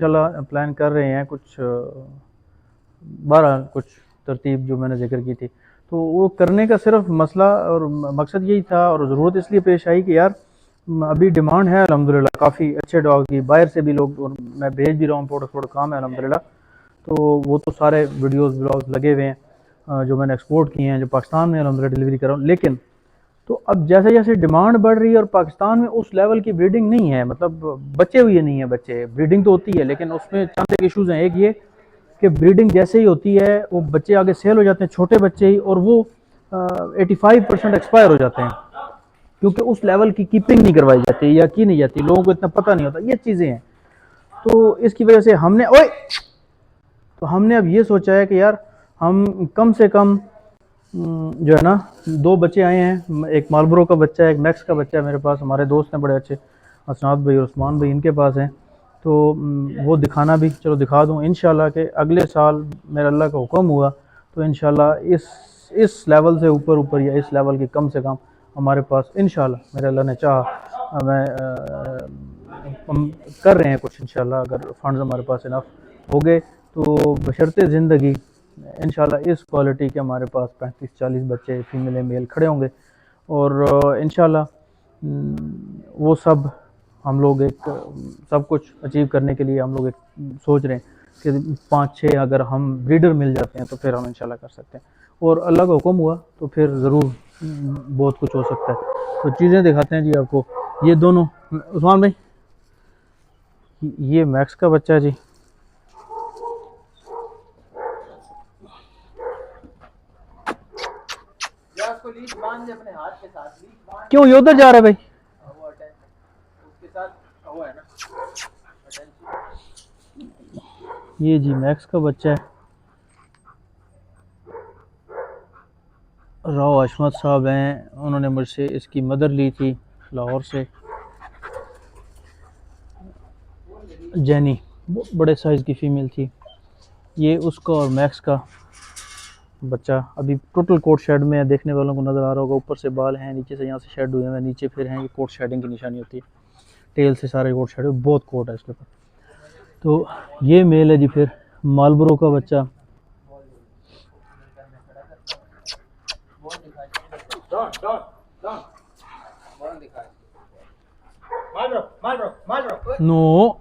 इंशाल्लाह प्लान कर रहे हैं कुछ 12 कुछ तरतीब जो मैंने जिक्र की थी, तो वो करने का सिर्फ मसला और मकसद यही था और ज़रूरत इसलिए पेश आई कि यार अभी डिमांड है अल्हम्दुलिल्लाह काफ़ी अच्छे डॉग की, बाहर से भी लोग, और मैं भेज भी रहा हूँ, थोड़ा थोड़ा काम है अल्हम्दुलिल्लाह। तो वो तो सारे वीडियोस ब्लॉग्स लगे हुए हैं जो मैंने एक्सपोर्ट किए हैं, जो पाकिस्तान में अल्हम्दुलिल्लाह डिलीवरी कर रहा हूँ। लेकिन तो अब जैसे जैसे डिमांड बढ़ रही है और पाकिस्तान में उस लेवल की ब्रीडिंग नहीं है, मतलब बचे हुए नहीं है, बच्चे ब्रीडिंग तो होती है लेकिन उसमें चंद एक इशूज़ हैं। एक ये कि ब्रीडिंग जैसे ही होती है वो बच्चे आगे सेल हो जाते हैं, छोटे बच्चे ही, और वो 85% एक्सपायर हो जाते हैं क्योंकि उस लेवल की कीपिंग नहीं करवाई जाती या की नहीं जाती, लोगों को इतना पता नहीं होता, ये चीज़ें हैं। तो इसकी वजह से हमने अब ये सोचा है कि यार हम कम से कम जो है ना, 2 बच्चे आए हैं, एक मालब्रो का बच्चा है, एक मैक्स का बच्चा है मेरे पास, हमारे दोस्त हैं बड़े अच्छे, असनाद भाई और उस्मान भाई इनके पास हैं। तो वो दिखाना भी, चलो दिखा दूँ इंशाल्लाह कि अगले साल मेरा अल्लाह का हुक्म हुआ तो इंशाल्लाह इस लेवल से ऊपर ऊपर या इस लेवल की कम से कम हमारे पास इंशाल्लाह मेरे अल्लाह ने चाहा हम कर रहे हैं कुछ इंशाल्लाह, अगर फंड्स हमारे पास इनफ हो गए तो बशर्ते ज़िंदगी इंशाल्लाह इस क्वालिटी के हमारे पास 35-40 बच्चे फीमेल मेल खड़े होंगे। और इंशाल्लाह वो सब हम लोग एक सब कुछ अचीव करने के लिए हम लोग एक सोच रहे हैं कि 5-6 अगर हम ब्रीडर मिल जाते हैं तो फिर हम इंशाल्लाह कर सकते हैं, और अल्लाह का हुक्म हुआ तो फिर ज़रूर बहुत कुछ हो सकता है। तो चीज़ें दिखाते हैं जी आपको, ये दोनों, उस्मान भाई ये मैक्स का बच्चा है जी, क्यों ये उधर जा रहा है भाई, ये जी मैक्स का बच्चा है, राव अशमत साहब हैं, उन्होंने मुझसे इसकी मदर ली थी लाहौर से, जैनी, बड़े साइज़ की फ़ीमेल थी। ये उसका और मैक्स का बच्चा अभी टोटल कोट शेड में है, देखने वालों को नज़र आ रहा होगा, ऊपर से बाल हैं, नीचे से यहाँ से शेड हुए हैं, नीचे फिर हैं, ये कोट शेडिंग की निशानी होती है, टेल से सारे कोट शेड, बहुत कोट है इसके ऊपर। तो ये मेल है जी, फिर मालब्रो का बच्चा, नो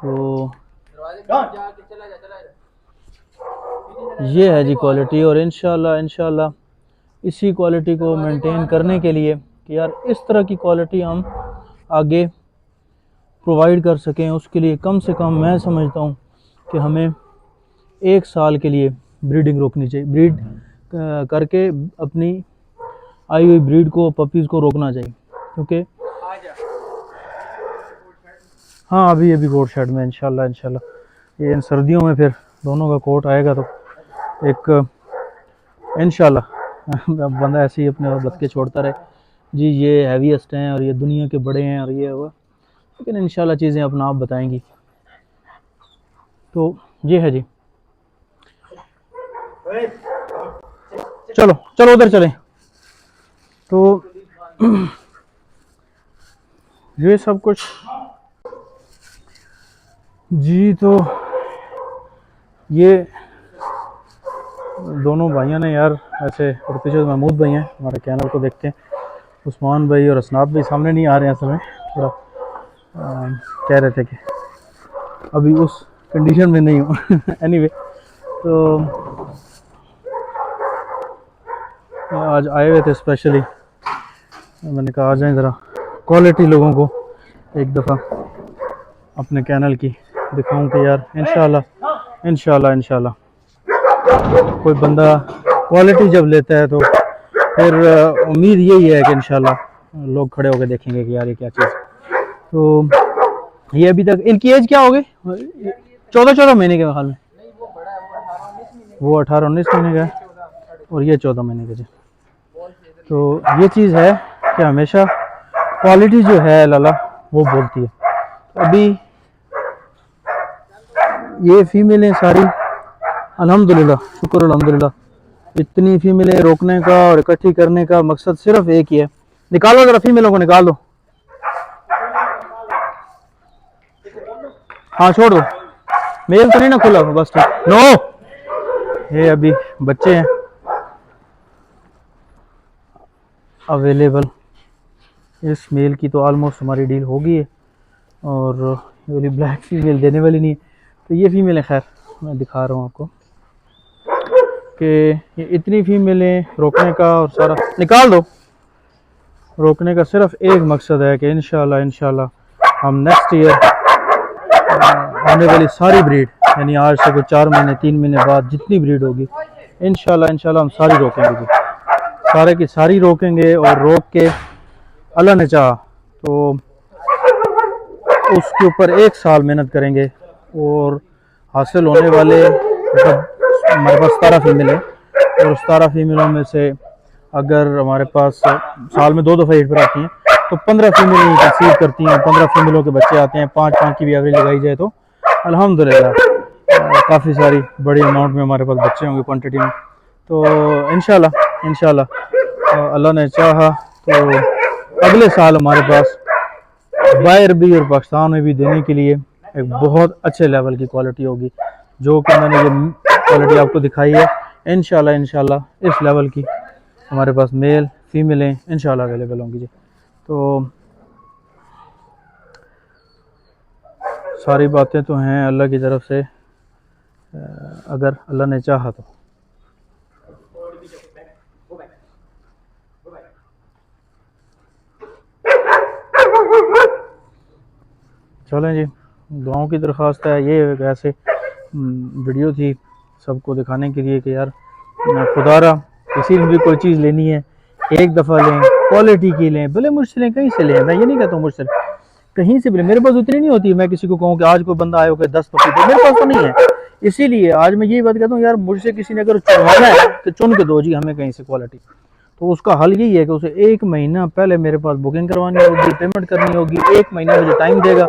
तो ये है जी क्वालिटी, और इंशाल्लाह इसी क्वालिटी को मेंटेन करने के लिए कि यार इस तरह की क्वालिटी हम आगे प्रोवाइड कर सकें, उसके लिए कम से कम मैं समझता हूँ कि हमें 1 साल के लिए ब्रीडिंग रोकनी चाहिए, ब्रीड करके अपनी आई हुई ब्रीड को, पपीज़ को रोकना चाहिए, क्योंकि हाँ अभी कोट शेड में इंशाल्लाह ये इन सर्दियों में फिर दोनों का कोट आएगा तो एक इंशाल्लाह बंदा ऐसे ही अपने बच्चे छोड़ता रहे जी। ये हैवीएस्ट हैं और ये दुनिया के बड़े हैं और ये हुआ, लेकिन इंशाल्लाह चीज़ें अपना आप बताएंगी। तो ये है जी, चलो चलो उधर चलें। तो ये सब कुछ जी, तो ये दोनों भाइयों ने यार ऐसे, और पीछे महमूद भाई हैं हमारे चैनल को देखते हैं, उस्मान भाई और असनाद भाई सामने नहीं आ रहे हैं समय, थोड़ा कह रहे थे कि अभी उस कंडीशन में नहीं हूँ एनीवे, तो आज आए हुए थे स्पेशली, मैंने कहा आ जाएं ज़रा क्वालिटी लोगों को एक दफ़ा अपने चैनल की दिखाऊं कि यार इंशाल्लाह कोई बंदा क्वालिटी जब लेता है तो फिर उम्मीद यही है कि इंशाल्लाह लोग खड़े होकर देखेंगे कि यार ये क्या चीज़। तो ये अभी तक इनकी एज क्या हो गई, 14 महीने के हाल में, वो 18-19 महीने का है और ये 14 महीने का जी। तो ये चीज़ है कि हमेशा क्वालिटी जो है लाला वो बोलती है। अभी ये फीमेलें सारी अल्हम्दुलिल्लाह, शुक्र अल्हम्दुलिल्लाह इतनी फीमेलें रोकने का और इकट्ठी करने का मकसद सिर्फ एक ही है। निकालो जरा फीमेलों को, निकाल दो। हाँ छोड़ दो, मेल तो नहीं ना खुला, बस ठीक। नो, ये अभी बच्चे हैं अवेलेबल। इस मेल की तो ऑलमोस्ट हमारी डील हो गई है और ये वाली ब्लैक फीमेल देने वाली नहीं है। तो ये फीमेल है, खैर मैं दिखा रहा हूँ आपको कि ये इतनी फीमेलें रोकने का और सारा निकाल दो, रोकने का सिर्फ एक मकसद है कि इंशाल्लाह हम नेक्स्ट ईयर आने वाली सारी ब्रीड, यानी आज से कोई 4 महीने 3 महीने बाद जितनी ब्रीड होगी इंशाल्लाह हम सारी रोकेंगे जी, सारे की सारी रोकेंगे। और रोक के अल्लाह ने चाहा तो उसके ऊपर 1 साल मेहनत करेंगे और हासिल होने वाले, मतलब हमारे पास 17 फीमेल है और 17 फीमेलों में से अगर हमारे पास साल में 2 दफ़ा ईद पर आती हैं तो 15 फीमेल कंसीव करती हैं, 15 फीमेलों के बच्चे आते हैं। 5 की भी एवरेज लगाई जाए तो अल्हम्दुलिल्लाह काफ़ी सारी बड़ी अमाउंट में हमारे पास बच्चे होंगे क्वांटिटी में। तो इंशाल्लाह अल्लाह ने चाहा तो अगले साल हमारे पास बाहर भी और पाकिस्तान में भी देने के लिए एक बहुत अच्छे लेवल की क्वालिटी होगी, जो कि मैंने ये क्वालिटी आपको दिखाई है। इंशाल्लाह इस लेवल की हमारे पास मेल फीमेलें इंशाल्लाह अवेलेबल होंगी जी। तो सारी बातें तो हैं अल्लाह की तरफ से, अगर अल्लाह ने चाहा तो। चलें जी, दुआओं की दरख्वास्त है। ये एक ऐसे वीडियो थी सबको दिखाने के लिए कि यार खुदारा किसी ने भी कोई चीज़ लेनी है एक दफ़ा लें, क्वालिटी की लें, भले मुझसे लें, कहीं से लें, मैं ये नहीं कहता हूँ मुझसे कहीं से भी लें। मेरे पास उतनी नहीं होती मैं किसी को कहूँ कि आज कोई बंदा आया हो कि 10 पपी दो, मेरे पास तो नहीं है। इसीलिए आज मैं यही बात कहता हूँ, यार मुझसे किसी ने अगर चुनवाना है तो चुन के दो जी हमें कहीं से क्वालिटी। तो उसका हल यही है कि उसे 1 महीना पहले मेरे पास बुकिंग करवानी होगी, पेमेंट करनी होगी। 1 महीना मुझे टाइम देगा,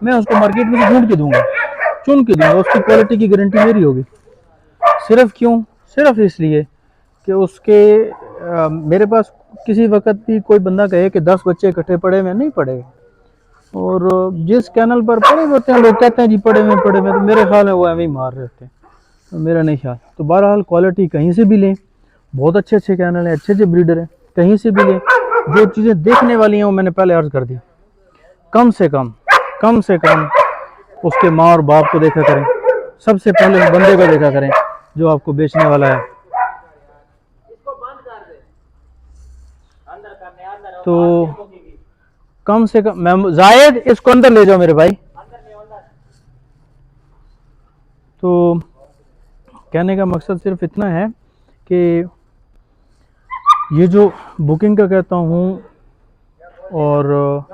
मैं उसको मार्केट में से ढूंढ के दूंगा, चुन के दूंगा, उसकी क्वालिटी की गारंटी मेरी होगी। सिर्फ क्यों? सिर्फ इसलिए कि उसके मेरे पास किसी वक्त भी कोई बंदा कहे कि 10 बच्चे इकट्ठे पड़े हुए नहीं पड़े, और जिस कैनल पर पड़े होते हैं लोग कहते हैं जी पड़े हुए, तो मेरे ख्याल में वो ऐਵੇਂ ही मार रहे होते हैं, तो मेरा नहीं ख्याल। तो बहरहाल क्वालिटी कहीं से भी लें, बहुत अच्छे अच्छे कैनल हैं, अच्छे अच्छे ब्रीडर हैं, कहीं से भी लें। जो चीज़ें देखने वाली हैं वो मैंने पहले अर्ज कर दी, कम से कम उसके माँ और बाप को देखा करें, सबसे पहले उस बंदे को देखा करें जो आपको बेचने वाला है। तो कम से कम, मैं जायद इसको अंदर ले जाओ मेरे भाई। तो कहने का मकसद सिर्फ इतना है कि ये जो बुकिंग का कहता हूँ और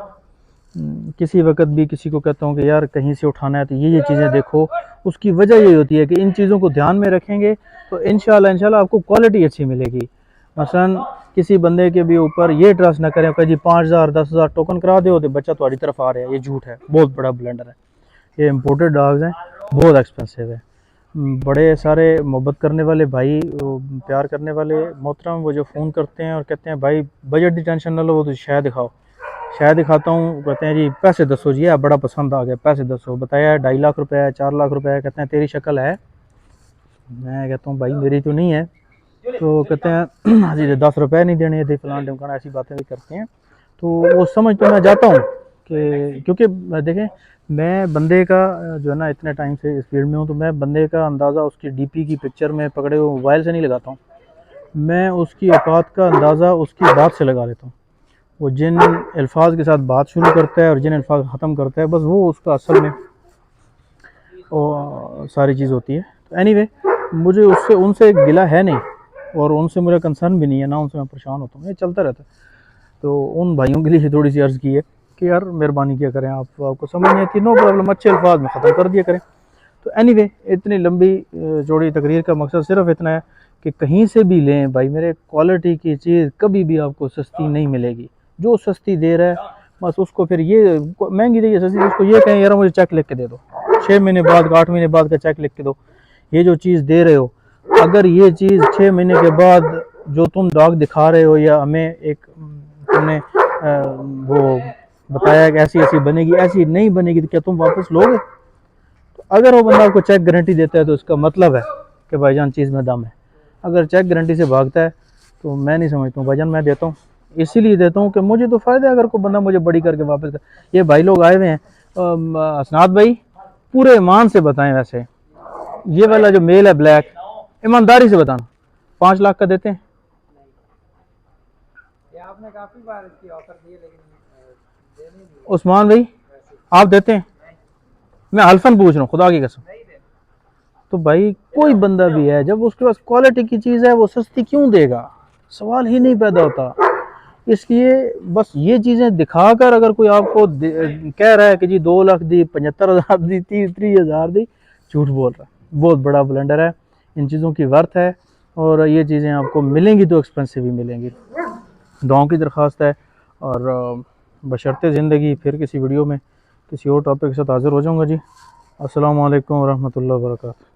किसी वक्त भी किसी को कहता हूँ कि यार कहीं से उठाना है तो ये चीज़ें देखो, उसकी वजह यही होती है कि इन चीज़ों को ध्यान में रखेंगे तो इंशाल्लाह आपको क्वालिटी अच्छी मिलेगी। मसलन किसी बंदे के भी ऊपर ये ट्रस्ट ना करें कि जी 5,000 10,000 टोकन करा दो तो बच्चा तुम्हारी तरफ आ रहा है, ये झूठ है, बहुत बड़ा ब्लेंडर है। ये इम्पोर्टेड डॉग्स हैं, बहुत एक्सपेंसिव है। बड़े सारे मोहब्बत करने वाले भाई, प्यार करने वाले मोहतरम, वो जो फ़ोन करते हैं और कहते हैं भाई बजट की टेंशन ना लो, वो तो शायद दिखाओ, शायद दिखाता हूँ, कहते हैं जी पैसे दसो जी, बड़ा पसंद आ गया, पैसे दसो, बताया 2.5 लाख रुपये है, 4 लाख रुपये है, कहते हैं तेरी शक्ल है। मैं कहता हूँ भाई मेरी तो नहीं है, तो कहते हैं जी 10 रुपये नहीं देने थे, फलान ढमकाना, ऐसी बातें भी करते हैं। तो वो समझ तो मैं जाता हूँ कि क्योंकि देखें मैं बंदे का जो है ना इतने टाइम से इस फील्ड में हूँ, तो मैं बंदे का अंदाज़ा उसकी डीपी की पिक्चर में पकड़े हुए मोबाइल से नहीं लगाता हूँ, मैं उसकी औकात का अंदाज़ा उसकी बात से लगा लेता हूँ। वो जिन अल्फाज के साथ बात शुरू करता है और जिन अल्फाज ख़त्म करता है, बस वो उसका असल में वो सारी चीज़ होती है। तो एनीवे मुझे उससे उनसे गिला है नहीं और उनसे मुझे कंसर्न भी नहीं है, ना उनसे मैं परेशान होता हूँ, ये चलता रहता है। तो उन भाइयों के लिए थोड़ी सी अर्ज़ की है कि यार मेहरबानी क्या करें, आपको समझ नहीं आती, नो प्रॉब्लम, अच्छे अल्फाज में ख़त्म कर दिया करें। तो एनीवे इतनी लंबी चौड़ी तकरीर का मकसद सिर्फ इतना है कि कहीं से भी लें भाई मेरे, क्वालिटी की चीज़ कभी भी आपको सस्ती नहीं मिलेगी। जो सस्ती दे रहा है बस उसको फिर ये महंगी दे सस्ती, उसको ये कहें यार मुझे चेक लिख के दे दो, 6 महीने बाद 8 महीने बाद का चेक लिख के दो। ये जो चीज़ दे रहे हो अगर ये चीज़ 6 महीने के बाद जो तुम डॉग दिखा रहे हो या हमें एक तुमने वो बताया कि ऐसी ऐसी बनेगी, ऐसी नहीं बनेगी, तो क्या तुम वापस लोगे? तो अगर वो बंदा आपको चेक गारंटी देता है तो इसका मतलब है कि भाईजान चीज़ में दम है। अगर चेक गारंटी से भागता है तो मैं नहीं समझता हूँ भाईजान। मैं देता हूँ, इसीलिए देता हूँ कि मुझे तो फ़ायदा है अगर कोई बंदा मुझे बड़ी करके वापस कर। ये भाई लोग आए हुए हैं, असनाद भाई पूरे ईमान से बताएं, वैसे ये वाला जो मेल है ब्लैक, ईमानदारी से बताना 5 लाख का देते हैं? आपने काफी बार इसकी ऑफर दी है लेकिन देने नहीं। उस्मान भाई आप देते हैं? मैं हल्फन पूछ रहा हूँ, खुदा की कसम। तो भाई कोई बंदा भी है, जब उसके पास क्वालिटी की चीज़ है वो सस्ती क्यों देगा? सवाल ही नहीं पैदा होता। इसलिए बस ये चीज़ें दिखाकर अगर कोई आपको कह रहा है कि जी 2 लाख दी, 75,000 दी, 30,000 दी, झूठ बोल रहा है। बहुत बड़ा ब्लंडर है। इन चीज़ों की वर्थ है और ये चीज़ें आपको मिलेंगी तो एक्सपेंसिव ही मिलेंगी। दुआओं की दरख्वास्त है और बशर्ते ज़िंदगी फिर किसी वीडियो में किसी और टॉपिक के साथ हाज़िर हो जाऊँगा जी। अस्सलाम वालेकुम रहमतुल्लाहि व बरकातहू।